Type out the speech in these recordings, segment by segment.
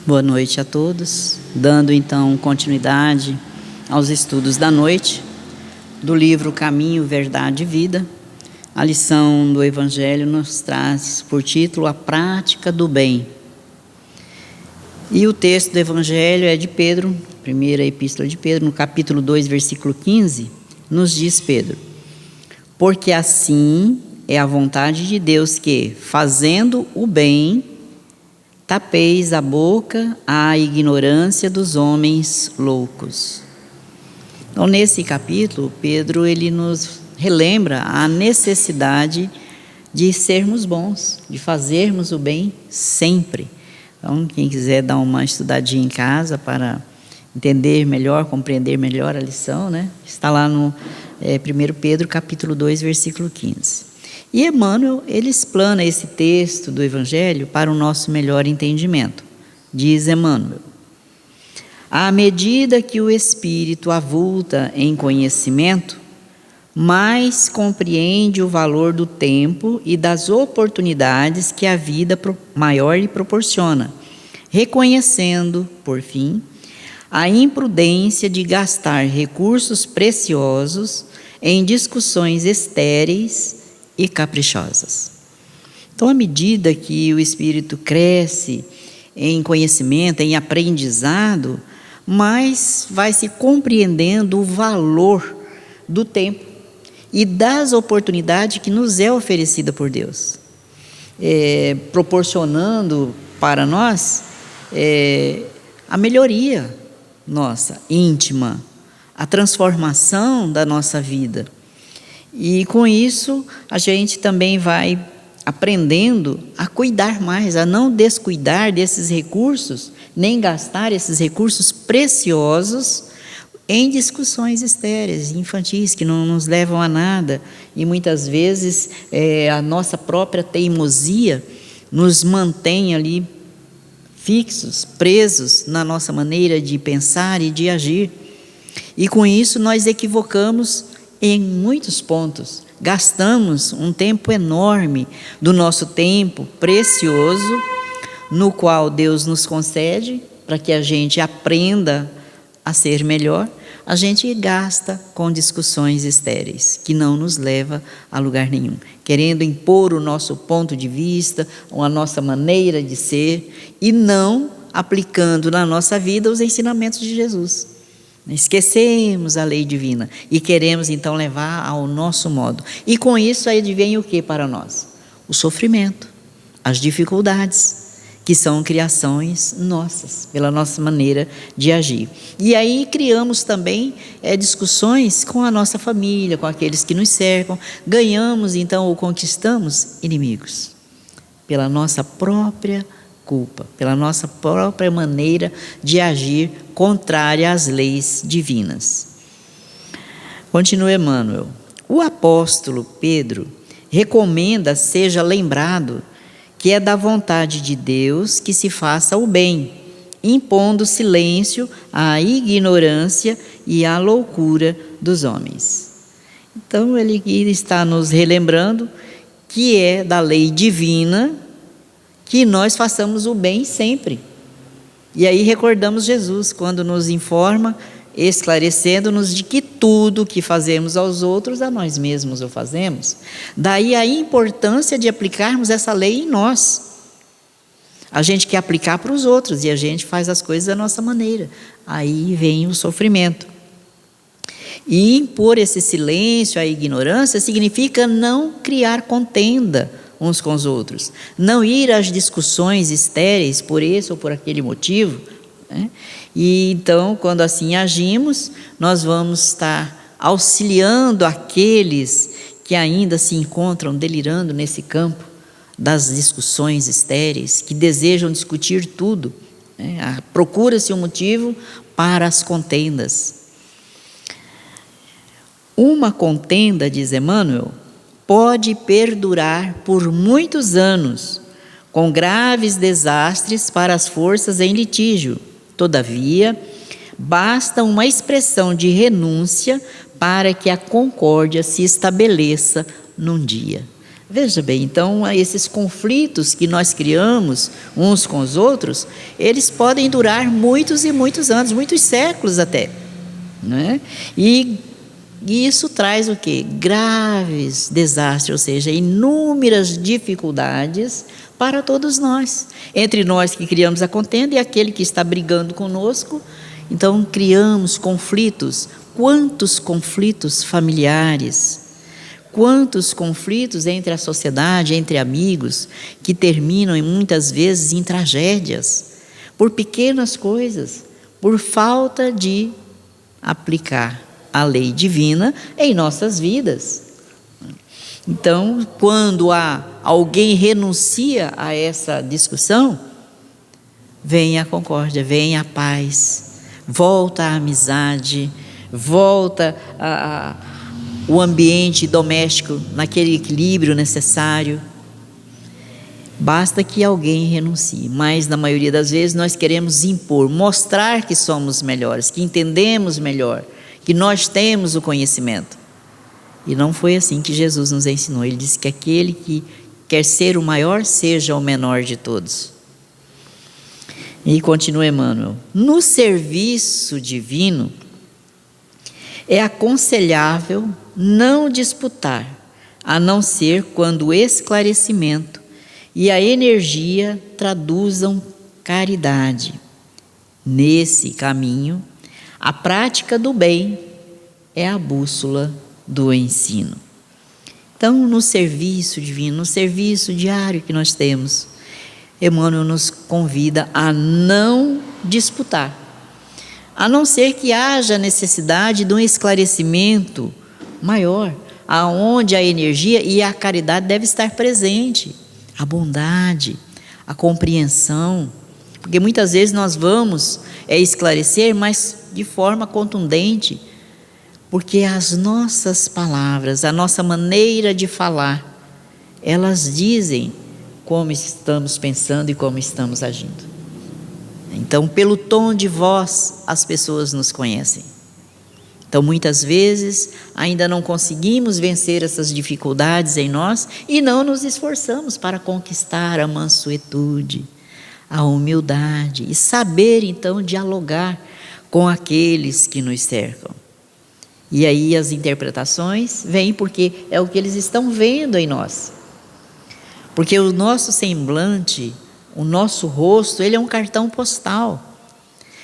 Boa noite a todos, dando então continuidade aos estudos da noite do livro Caminho, Verdade e Vida. A lição do Evangelho nos traz por título A Prática do Bem. E o texto do Evangelho é de Pedro, primeira epístola de Pedro, no capítulo 2, versículo 15, nos diz Pedro: porque assim é a vontade de Deus que, fazendo o bem, tapeis a boca à ignorância dos homens loucos. Então, nesse capítulo, Pedro ele nos relembra a necessidade de sermos bons, de fazermos o bem sempre. Então, quem quiser dar uma estudadinha em casa para entender melhor, compreender melhor a lição, está lá no 1 Pedro, capítulo 2, versículo 15. E Emmanuel, ele explana esse texto do Evangelho para o nosso melhor entendimento. Diz Emmanuel: à medida que o espírito avulta em conhecimento, mais compreende o valor do tempo e das oportunidades que a vida maior lhe proporciona, reconhecendo, por fim, a imprudência de gastar recursos preciosos em discussões estéreis e caprichosas. Então, à medida que o espírito cresce em conhecimento, em aprendizado, mais vai se compreendendo o valor do tempo e das oportunidades que nos é oferecida por Deus, proporcionando para nós a melhoria nossa íntima, a transformação da nossa vida. E com isso a gente também vai aprendendo a cuidar mais, a não descuidar desses recursos, nem gastar esses recursos preciosos em discussões estéreis, infantis, que não nos levam a nada. E muitas vezes a nossa própria teimosia nos mantém ali fixos, presos na nossa maneira de pensar e de agir. E com isso nós equivocamos em muitos pontos, gastamos um tempo enorme do nosso tempo precioso, no qual Deus nos concede para que a gente aprenda a ser melhor. A gente gasta com discussões estéreis, que não nos leva a lugar nenhum, querendo impor o nosso ponto de vista, a nossa maneira de ser, e não aplicando na nossa vida os ensinamentos de Jesus. Esquecemos a lei divina e queremos então levar ao nosso modo. E com isso aí vem o que para nós? O sofrimento, as dificuldades, que são criações nossas, pela nossa maneira de agir. E aí criamos também discussões com a nossa família, com aqueles que nos cercam. Ganhamos então ou conquistamos inimigos, pela nossa própria culpa, pela nossa própria maneira de agir contrária às leis divinas. Continua Emmanuel: o apóstolo Pedro recomenda seja lembrado que é da vontade de Deus que se faça o bem, impondo silêncio à ignorância e à loucura dos homens. Então ele está nos relembrando que é da lei divina que nós façamos o bem sempre. E aí recordamos Jesus quando nos informa, esclarecendo-nos de que tudo que fazemos aos outros, a nós mesmos o fazemos. Daí a importância de aplicarmos essa lei em nós. A gente quer aplicar para os outros e a gente faz as coisas da nossa maneira. Aí vem o sofrimento. E impor esse silêncio à ignorância significa não criar contenda uns com os outros, não ir às discussões estéreis por esse ou por aquele motivo, E então, quando assim agimos, nós vamos estar auxiliando aqueles que ainda se encontram delirando nesse campo das discussões estéreis, que desejam discutir tudo, Procura-se um motivo para as contendas. Uma contenda, diz Emmanuel, pode perdurar por muitos anos, com graves desastres para as forças em litígio. Todavia, basta uma expressão de renúncia para que a concórdia se estabeleça num dia. Veja bem, então esses conflitos que nós criamos uns com os outros, eles podem durar muitos e muitos anos, muitos séculos até, não é? E isso traz o quê? Graves desastres, ou seja, inúmeras dificuldades para todos nós. Entre nós que criamos a contenda e aquele que está brigando conosco, então criamos conflitos. Quantos conflitos familiares, quantos conflitos entre a sociedade, entre amigos, que terminam muitas vezes em tragédias, por pequenas coisas, por falta de aplicar a lei divina em nossas vidas. Então, quando alguém renuncia a essa discussão, vem a concórdia, vem a paz, volta a amizade, volta o ambiente doméstico naquele equilíbrio necessário. Basta que alguém renuncie, mas na maioria das vezes nós queremos impor, mostrar que somos melhores, que entendemos melhor, que nós temos o conhecimento. E não foi assim que Jesus nos ensinou. Ele disse que aquele que quer ser o maior, seja o menor de todos. E continua Emmanuel: no serviço divino, é aconselhável não disputar, a não ser quando o esclarecimento e a energia traduzam caridade. Nesse caminho, a prática do bem é a bússola do ensino. Então, no serviço divino, no serviço diário que nós temos, Emmanuel nos convida a não disputar, a não ser que haja necessidade de um esclarecimento maior, aonde a energia e a caridade deve estar presente, a bondade, a compreensão, porque muitas vezes nós vamos esclarecer, mas de forma contundente, porque as nossas palavras, a nossa maneira de falar, elas dizem como estamos pensando e como estamos agindo. Então, pelo tom de voz, as pessoas nos conhecem. Então, muitas vezes, ainda não conseguimos vencer essas dificuldades em nós e não nos esforçamos para conquistar a mansuetude, a humildade e saber, então, dialogar com aqueles que nos cercam. E aí as interpretações vêm porque é o que eles estão vendo em nós. Porque o nosso semblante, o nosso rosto, ele é um cartão postal.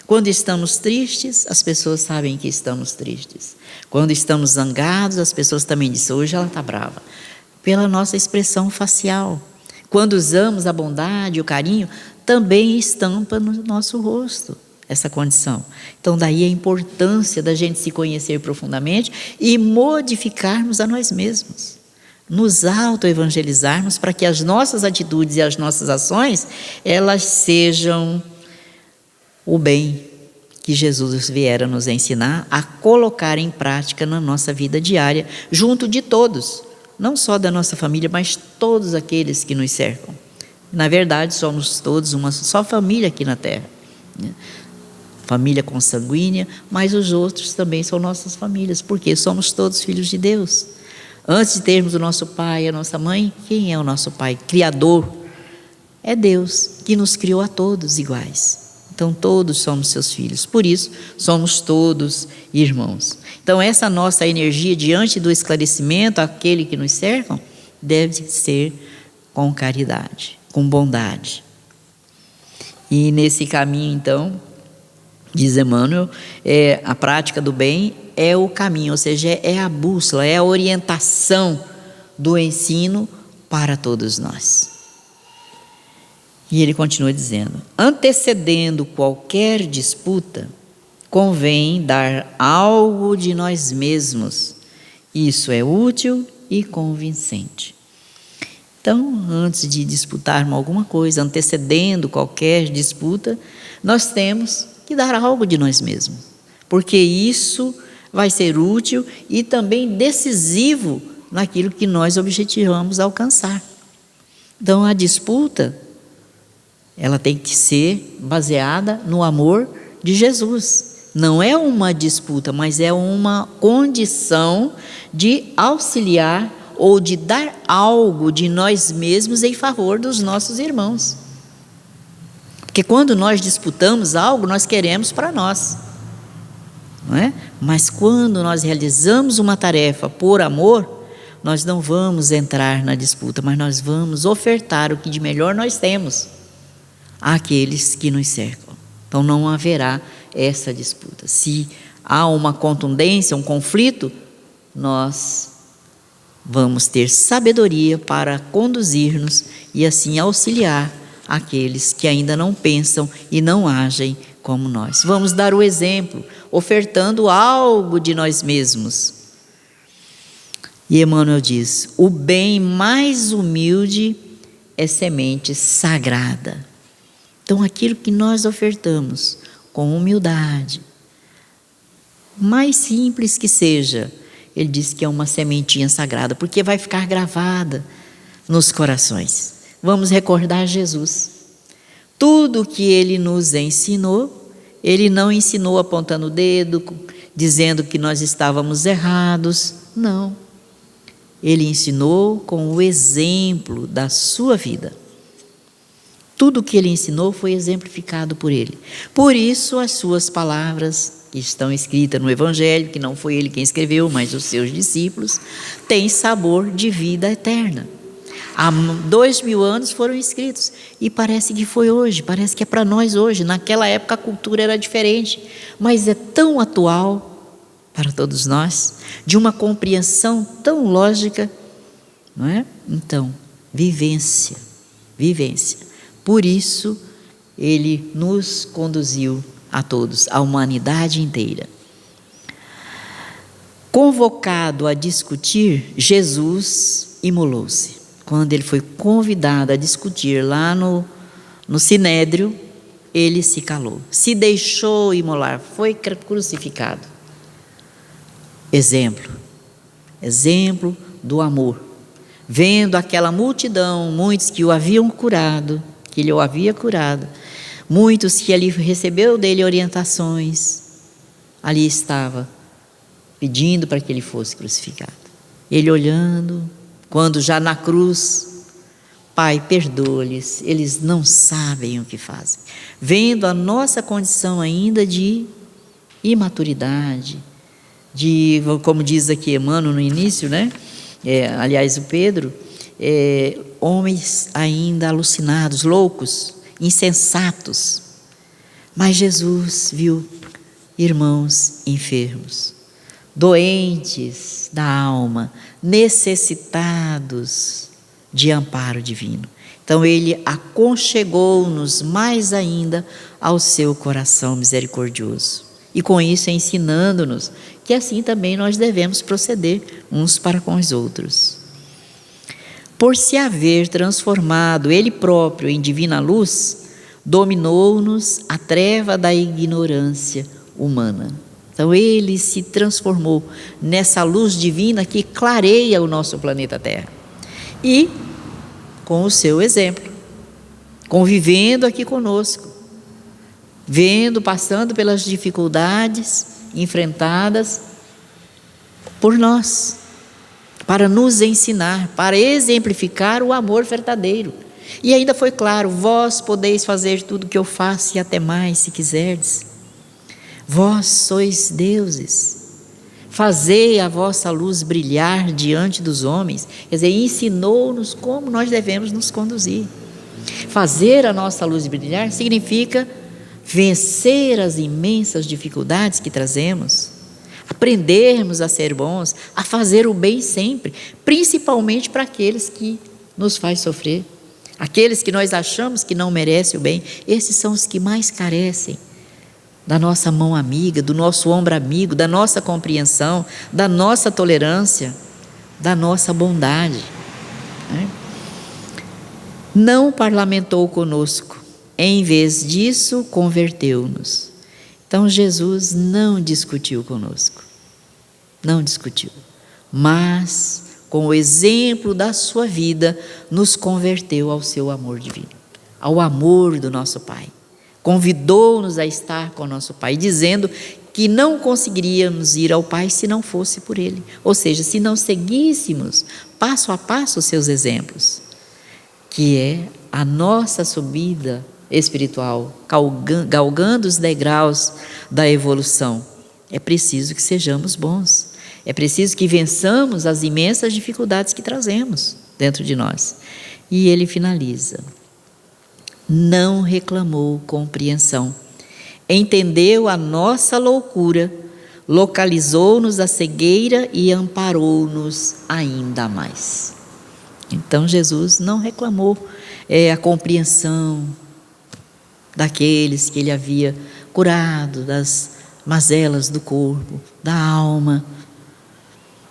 Quando estamos tristes, as pessoas sabem que estamos tristes. Quando estamos zangados, as pessoas também dizem: hoje ela está brava. Pela nossa expressão facial. Quando usamos a bondade, o carinho, também estampa no nosso rosto essa condição. Então, daí a importância da gente se conhecer profundamente e modificarmos a nós mesmos. Nos autoevangelizarmos para que as nossas atitudes e as nossas ações, elas sejam o bem que Jesus viera nos ensinar a colocar em prática na nossa vida diária, junto de todos, não só da nossa família, mas todos aqueles que nos cercam. Na verdade, somos todos uma só família aqui na Terra, né? Família consanguínea, mas os outros também são nossas famílias, porque somos todos filhos de Deus. Antes de termos o nosso pai e a nossa mãe, quem é o nosso pai? Criador. É Deus que nos criou a todos iguais. Então todos somos seus filhos, por isso somos todos irmãos. Então essa nossa energia diante do esclarecimento, aquele que nos cercam, deve ser com caridade, com bondade. E nesse caminho então, diz Emmanuel, a prática do bem é o caminho, ou seja, é a bússola, é a orientação do ensino para todos nós. E ele continua dizendo: antecedendo qualquer disputa, convém dar algo de nós mesmos. Isso é útil e convincente. Então, antes de disputarmos alguma coisa, antecedendo qualquer disputa, nós temos que dar algo de nós mesmos, porque isso vai ser útil e também decisivo naquilo que nós objetivamos alcançar. Então, a disputa, ela tem que ser baseada no amor de Jesus. Não é uma disputa, mas é uma condição de auxiliar ou de dar algo de nós mesmos em favor dos nossos irmãos. Porque quando nós disputamos algo, nós queremos para nós, não é? Mas quando nós realizamos uma tarefa por amor, nós não vamos entrar na disputa, mas nós vamos ofertar o que de melhor nós temos àqueles que nos cercam. Então não haverá essa disputa. Se há uma contundência, um conflito, nós vamos ter sabedoria para conduzir-nos e assim auxiliar aqueles que ainda não pensam e não agem como nós. Vamos dar o exemplo, ofertando algo de nós mesmos. E Emmanuel diz: o bem mais humilde é semente sagrada. Então, aquilo que nós ofertamos com humildade, mais simples que seja, ele diz que é uma sementinha sagrada, porque vai ficar gravada nos corações. Vamos recordar Jesus. Tudo que ele nos ensinou, ele não ensinou apontando o dedo, dizendo que nós estávamos errados. Não. Ele ensinou com o exemplo da sua vida. Tudo o que ele ensinou foi exemplificado por ele. Por isso, as suas palavras, que estão escritas no Evangelho, que não foi ele quem escreveu, mas os seus discípulos, têm sabor de vida eterna. Há 2000 anos foram escritos, e parece que foi hoje, parece que é para nós hoje. Naquela época a cultura era diferente, mas é tão atual para todos nós, de uma compreensão tão lógica, não é? Então, vivência. Por isso, ele nos conduziu a todos, a humanidade inteira. Convocado a discutir, Jesus imolou-se. Quando ele foi convidado a discutir lá no Sinédrio, ele se calou, se deixou imolar, foi crucificado. Exemplo do amor. Vendo aquela multidão, muitos que o haviam curado, que ele o havia curado, muitos que ali recebeu dele orientações, ali estava pedindo para que ele fosse crucificado. Ele olhando, quando já na cruz, Pai, perdoa-lhes, eles não sabem o que fazem. Vendo a nossa condição ainda de imaturidade, como diz aqui Emmanuel no início, né? Aliás, o Pedro, homens ainda alucinados, loucos, insensatos. Mas Jesus viu irmãos enfermos, doentes da alma, necessitados de amparo divino. Então ele aconchegou-nos mais ainda ao seu coração misericordioso. E com isso ensinando-nos que assim também nós devemos proceder uns para com os outros. Por se haver transformado ele próprio em divina luz, dominou-nos a treva da ignorância humana. Então ele se transformou nessa luz divina que clareia o nosso planeta Terra. E com o seu exemplo, convivendo aqui conosco, vendo, passando pelas dificuldades enfrentadas por nós, para nos ensinar, para exemplificar o amor verdadeiro. E ainda foi claro: vós podeis fazer tudo o que eu faço e até mais, se quiserdes. Vós sois deuses, fazei a vossa luz brilhar diante dos homens. Quer dizer, ensinou-nos como nós devemos nos conduzir. Fazer a nossa luz brilhar significa vencer as imensas dificuldades que trazemos, aprendermos a ser bons, a fazer o bem sempre, principalmente para aqueles que nos faz sofrer, aqueles que nós achamos que não merecem o bem. Esses são os que mais carecem da nossa mão amiga, do nosso ombro amigo, da nossa compreensão, da nossa tolerância, da nossa bondade. Não parlamentou conosco, em vez disso, converteu-nos. Então, Jesus não discutiu conosco, não discutiu, mas, com o exemplo da sua vida, nos converteu ao seu amor divino, ao amor do nosso Pai. Convidou-nos a estar com o nosso Pai, dizendo que não conseguiríamos ir ao Pai se não fosse por Ele. Ou seja, se não seguíssemos passo a passo os seus exemplos, que é a nossa subida espiritual, galgando os degraus da evolução. É preciso que sejamos bons. É preciso que vençamos as imensas dificuldades que trazemos dentro de nós. E ele finaliza: não reclamou compreensão, entendeu a nossa loucura, localizou-nos a cegueira e amparou-nos ainda mais. Então Jesus não reclamou a compreensão daqueles que ele havia curado das mazelas do corpo, da alma,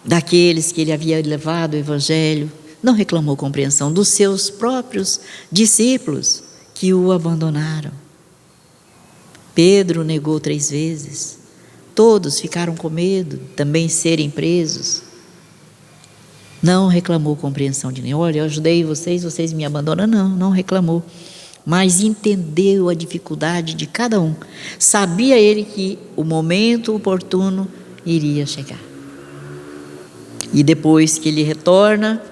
daqueles que ele havia levado o Evangelho. Não reclamou compreensão dos seus próprios discípulos que o abandonaram. Pedro negou 3 vezes. Todos ficaram com medo também serem presos. Não reclamou compreensão de ninguém. Olha, eu ajudei vocês, vocês me abandonam. Não reclamou. Mas entendeu a dificuldade de cada um. Sabia ele que o momento oportuno iria chegar. E depois que ele retorna,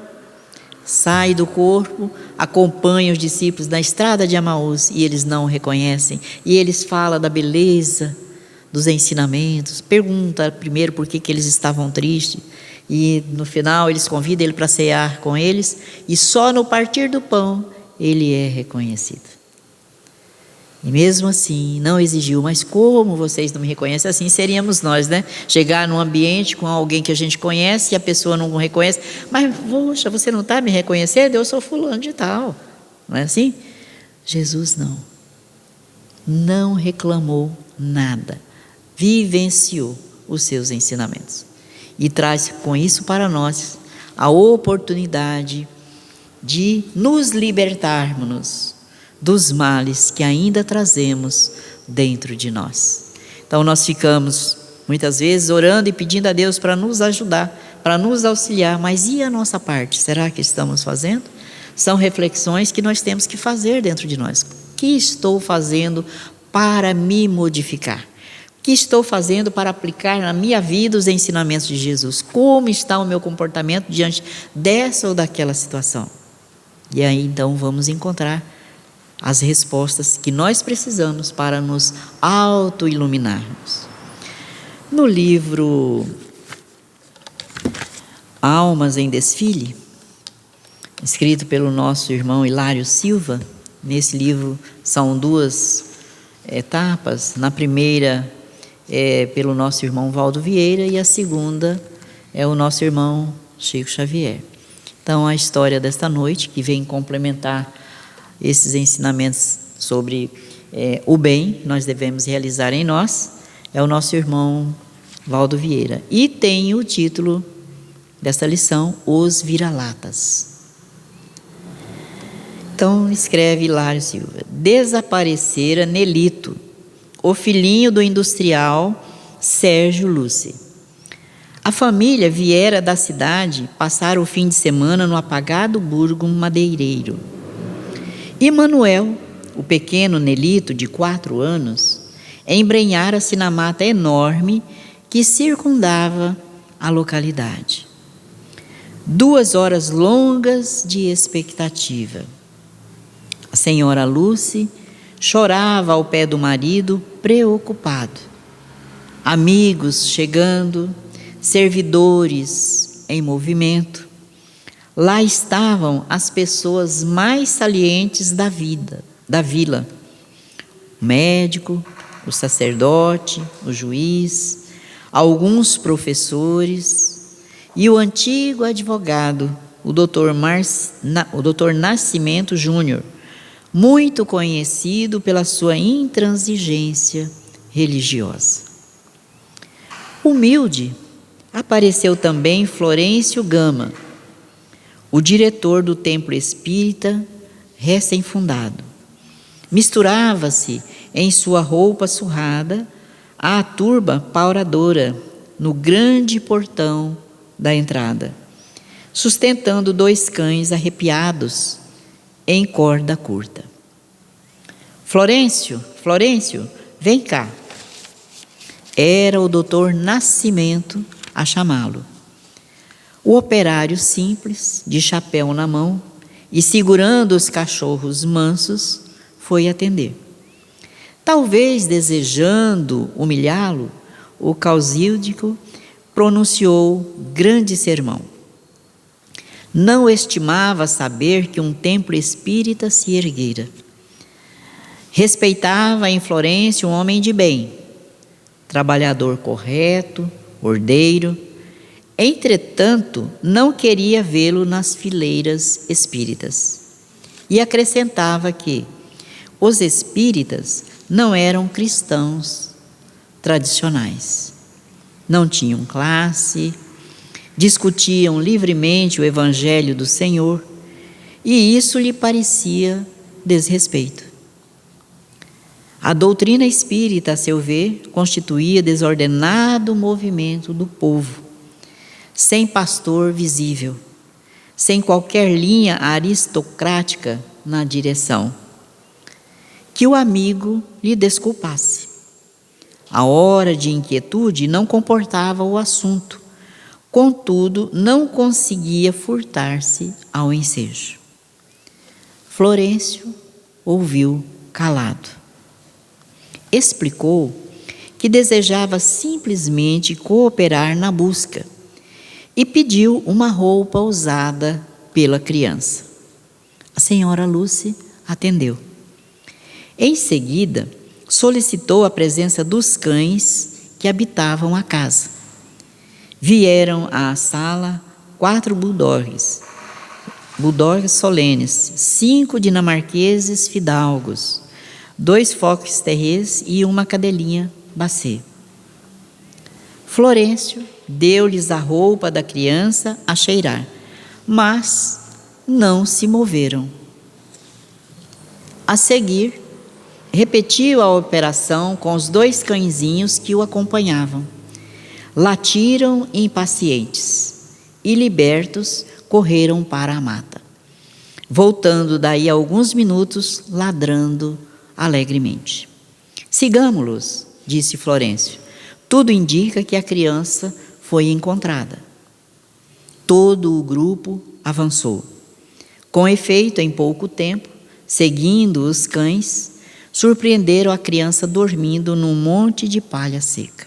sai do corpo, acompanha os discípulos na estrada de Emaús e eles não o reconhecem. E eles falam da beleza dos ensinamentos, pergunta primeiro por que eles estavam tristes. E no final eles convidam ele para cear com eles e só no partir do pão ele é reconhecido. E mesmo assim, não exigiu, mas como vocês não me reconhecem? Assim seríamos nós, né? Chegar num ambiente com alguém que a gente conhece e a pessoa não reconhece. Mas, poxa, você não está me reconhecendo? Eu sou fulano de tal. Não é assim? Jesus não reclamou nada. Vivenciou os seus ensinamentos. E traz com isso para nós a oportunidade de nos libertarmos dos males que ainda trazemos dentro de nós. Então nós ficamos muitas vezes orando e pedindo a Deus para nos ajudar, para nos auxiliar, mas e a nossa parte? Será que estamos fazendo? São reflexões que nós temos que fazer dentro de nós. O que estou fazendo para me modificar? O que estou fazendo para aplicar na minha vida os ensinamentos de Jesus? Como está o meu comportamento diante dessa ou daquela situação? E aí então vamos encontrar as respostas que nós precisamos para nos auto-iluminarmos. No livro Almas em Desfile, escrito pelo nosso irmão Hilário Silva, nesse livro são 2 etapas. Na primeira é pelo nosso irmão Valdo Vieira e a segunda é o nosso irmão Chico Xavier. Então a história desta noite, que vem complementar esses ensinamentos sobre o bem que nós devemos realizar em nós, é o nosso irmão Valdo Vieira. E tem o título desta lição, Os Vira-Latas. Então escreve Hilário Silva: desaparecera Nelito, o filhinho do industrial Sérgio Lúcio. A família viera da cidade passar o fim de semana no apagado burgo madeireiro. E Manuel, o pequeno Nelito de 4 anos, embrenhara-se na mata enorme que circundava a localidade. 2 horas longas de expectativa. A senhora Lucy chorava ao pé do marido, preocupado. Amigos chegando, servidores em movimento. Lá estavam as pessoas mais salientes da vila. O médico, o sacerdote, o juiz, alguns professores e o antigo advogado, o doutor Nascimento Júnior, muito conhecido pela sua intransigência religiosa. Humilde, apareceu também Florêncio Gama, o diretor do templo espírita recém-fundado. Misturava-se em sua roupa surrada à turba pauradora no grande portão da entrada, sustentando 2 cães arrepiados em corda curta. Florêncio, vem cá. Era o doutor Nascimento a chamá-lo. O operário simples, de chapéu na mão e segurando os cachorros mansos, foi atender. Talvez desejando humilhá-lo, o causídico pronunciou grande sermão. Não estimava saber que um templo espírita se erguera. Respeitava em Florêncio um homem de bem, trabalhador correto, ordeiro. Entretanto, não queria vê-lo nas fileiras espíritas. E acrescentava que os espíritas não eram cristãos tradicionais. Não tinham classe, discutiam livremente o Evangelho do Senhor, e isso lhe parecia desrespeito. A doutrina espírita, a seu ver, constituía desordenado movimento do povo, sem pastor visível, sem qualquer linha aristocrática na direção. Que o amigo lhe desculpasse. A hora de inquietude não comportava o assunto, contudo, não conseguia furtar-se ao ensejo. Florêncio ouviu calado. Explicou que desejava simplesmente cooperar na busca e pediu uma roupa usada pela criança. A senhora Lucy atendeu. Em seguida, solicitou a presença dos cães que habitavam a casa. Vieram à sala 4 bulldogs solenes, 5 dinamarqueses fidalgos, 2 fox terriers e uma cadelinha Basset. Florêncio deu-lhes a roupa da criança a cheirar, mas não se moveram. A seguir, repetiu a operação com os 2 cãezinhos que o acompanhavam. Latiram impacientes e, libertos, correram para a mata, voltando daí a alguns minutos, ladrando alegremente. Sigamo-los, disse Florêncio. Tudo indica que a criança foi encontrada. Todo o grupo avançou. Com efeito, em pouco tempo, seguindo os cães, surpreenderam a criança dormindo num monte de palha seca.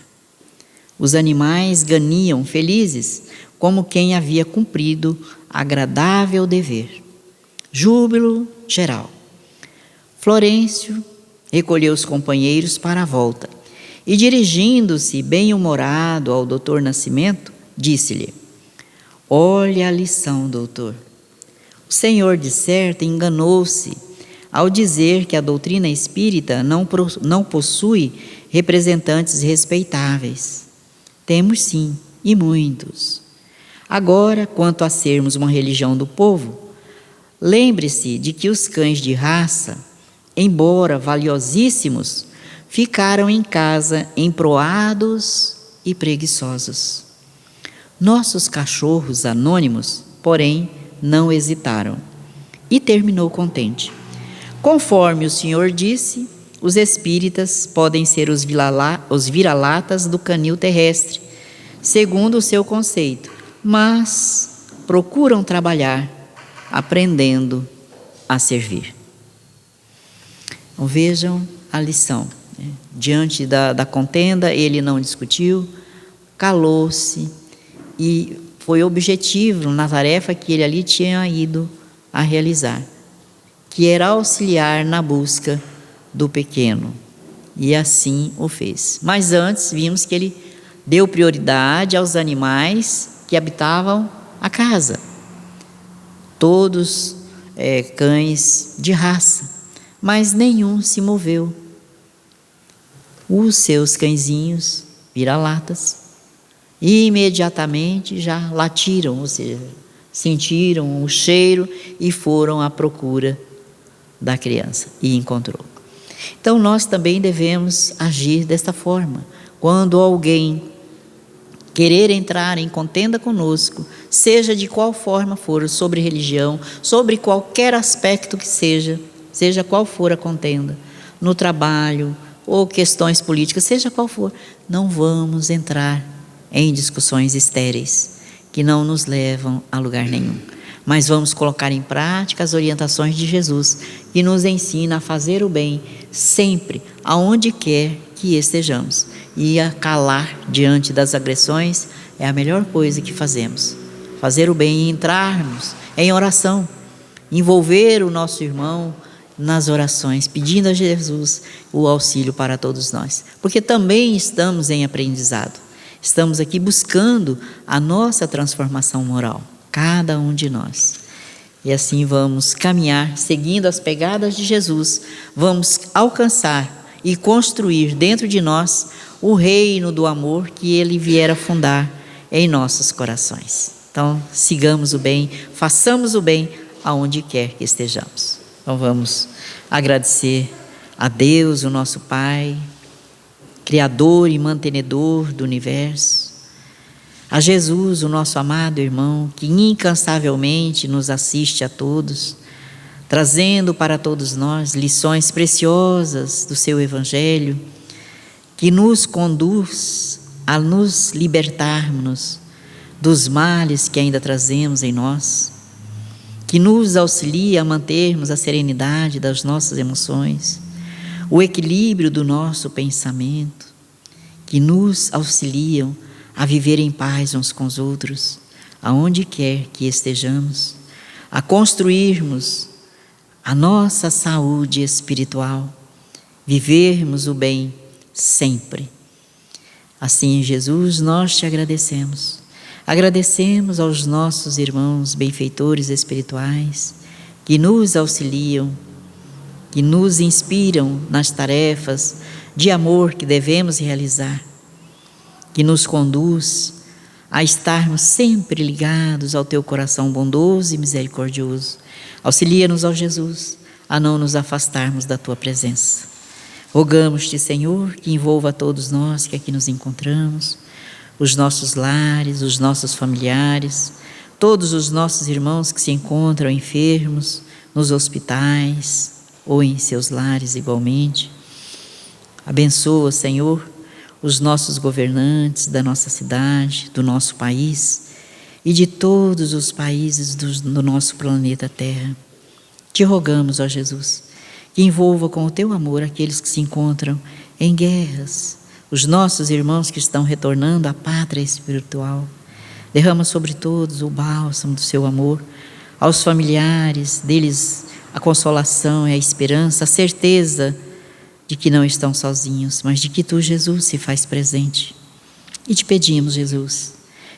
Os animais ganiam felizes, como quem havia cumprido agradável dever. Júbilo geral. Florêncio recolheu os companheiros para a volta e, dirigindo-se bem-humorado ao doutor Nascimento, disse-lhe: olha a lição, doutor. O senhor, de certo, enganou-se ao dizer que a doutrina espírita não possui representantes respeitáveis. Temos sim, e muitos. Agora, quanto a sermos uma religião do povo, lembre-se de que os cães de raça, embora valiosíssimos, ficaram em casa emproados e preguiçosos. Nossos cachorros anônimos, porém, não hesitaram. E terminou contente. Conforme o senhor disse, os espíritas podem ser os vira-latas do canil terrestre, segundo o seu conceito, mas procuram trabalhar, aprendendo a servir. Então, vejam a lição. Diante da contenda, ele não discutiu, calou-se e foi objetivo na tarefa que ele ali tinha ido a realizar, que era auxiliar na busca do pequeno, e assim o fez. Mas antes vimos que ele deu prioridade aos animais que habitavam a casa, todos cães de raça, mas nenhum se moveu. Os seus cãezinhos, vira-latas, imediatamente já latiram, ou seja, sentiram o cheiro e foram à procura da criança e encontrou. Então nós também devemos agir desta forma. Quando alguém querer entrar em contenda conosco, seja de qual forma for, sobre religião, sobre qualquer aspecto que seja qual for a contenda, no trabalho ou questões políticas, seja qual for. Não vamos entrar em discussões estéreis que não nos levam a lugar nenhum. Mas vamos colocar em prática as orientações de Jesus, que nos ensina a fazer o bem sempre, aonde quer que estejamos. E a calar diante das agressões é a melhor coisa que fazemos. Fazer o bem e entrarmos em oração, envolver o nosso irmão nas orações, pedindo a Jesus o auxílio para todos nós. Porque também estamos em aprendizado. Estamos aqui buscando a nossa transformação moral, cada um de nós. E assim vamos caminhar, seguindo as pegadas de Jesus, vamos alcançar e construir dentro de nós o reino do amor que Ele vier a fundar em nossos corações. Então, sigamos o bem, façamos o bem aonde quer que estejamos. Então, vamos agradecer a Deus, o nosso Pai, Criador e mantenedor do universo, a Jesus, o nosso amado irmão, que incansavelmente nos assiste a todos, trazendo para todos nós lições preciosas do seu Evangelho, que nos conduz a nos libertarmos dos males que ainda trazemos em nós, que nos auxilia a mantermos a serenidade das nossas emoções, o equilíbrio do nosso pensamento, que nos auxiliam a viver em paz uns com os outros, aonde quer que estejamos, a construirmos a nossa saúde espiritual, vivermos o bem sempre. Assim, Jesus, nós te agradecemos. Agradecemos aos nossos irmãos benfeitores espirituais que nos auxiliam, que nos inspiram nas tarefas de amor que devemos realizar, que nos conduz a estarmos sempre ligados ao teu coração bondoso e misericordioso. Auxilia-nos, ó Jesus, a não nos afastarmos da tua presença. Rogamos-te, Senhor, que envolva todos nós que aqui nos encontramos, os nossos lares, os nossos familiares, todos os nossos irmãos que se encontram enfermos nos hospitais ou em seus lares igualmente. Abençoa, Senhor, os nossos governantes da nossa cidade, do nosso país e de todos os países do nosso planeta Terra. Te rogamos, ó Jesus, que envolva com o teu amor aqueles que se encontram em guerras, os nossos irmãos que estão retornando à pátria espiritual. Derrama sobre todos o bálsamo do seu amor, aos familiares deles a consolação e a esperança, a certeza de que não estão sozinhos, mas de que tu, Jesus, se faz presente. E te pedimos, Jesus,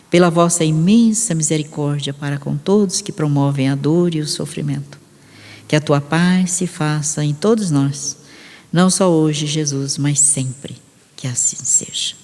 pela vossa imensa misericórdia para com todos que promovem a dor e o sofrimento, que a tua paz se faça em todos nós, não só hoje, Jesus, mas sempre. Que assim seja.